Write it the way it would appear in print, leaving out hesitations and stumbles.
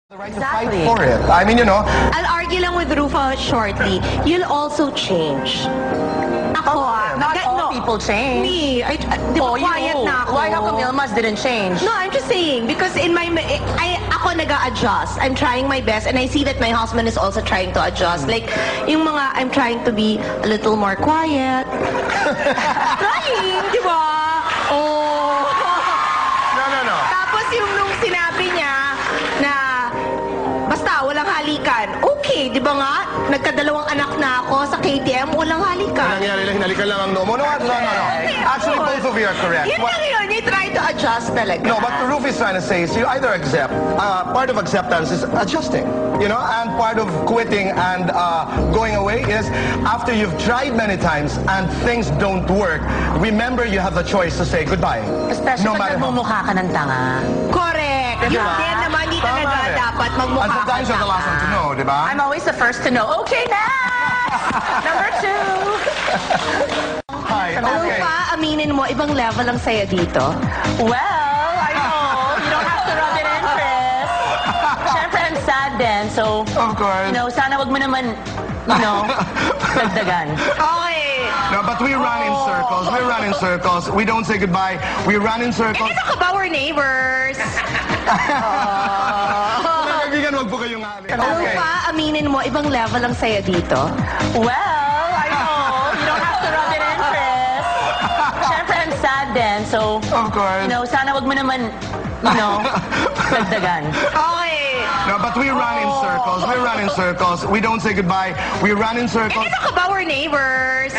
The right to fight for it. I mean, you know. I'll argue lang with Rufa shortly. You'll also change. Ako Not all people change. Me. Di ba quiet na ako? Why how come Ilmas didn't change? No, I'm just saying, because in my, ako nag-a-adjust. I'm trying my best, and I see that my husband is also trying to adjust. Like, yung mga, I'm trying to be a little more quiet. Trying, di ba? Oh. No. Tapos yung nung sinabi niya na basta walang halikan. Okay, di ba nga? Nagkadalawang anak na ako sa KTM, walang halikan. Nangyari lang, hinalikan lang ang no. No. Actually, both of you are correct. Yun lang yun. You try to adjust talaga. No, what Ruf is trying to say is you either accept, part of acceptance is adjusting, you know, and part of quitting and going away is after you've tried many times and things don't work, remember you have the choice to say goodbye. Especially no pag matter how. nagmumukha ka ng tanga. Correct. Diba? Yun din naman, hindi talaga Tama eh. dapat magmukha And sometimes you're the last one to know, di ba? I'm always the first to know. Okay, next! Number 2. Hi, okay. Pa, aminin mo, ibang level ang saya dito. Well, I know. You don't have to rub it in, Chris. Siyempre, I'm sad din. So, Of course. you know, sana wag mo naman, you know, dagdagan. Okay. No, but we run in circles. We run in circles. We don't say goodbye. We run in circles. Ano ka ba, we're neighbors? Kaibigan, wag po kayong hali. Ano pa, aminin mo, ibang level ang saya dito. Well, I know. You don't have to rub it in, Chris. Siyempre, I'm sad din. So, Of course. you know, sana wag mo naman, you know, dagdagan. Okay. No, but we run in circles. We run in circles. We don't say goodbye. We run in circles. Ano ka ba, we're neighbors?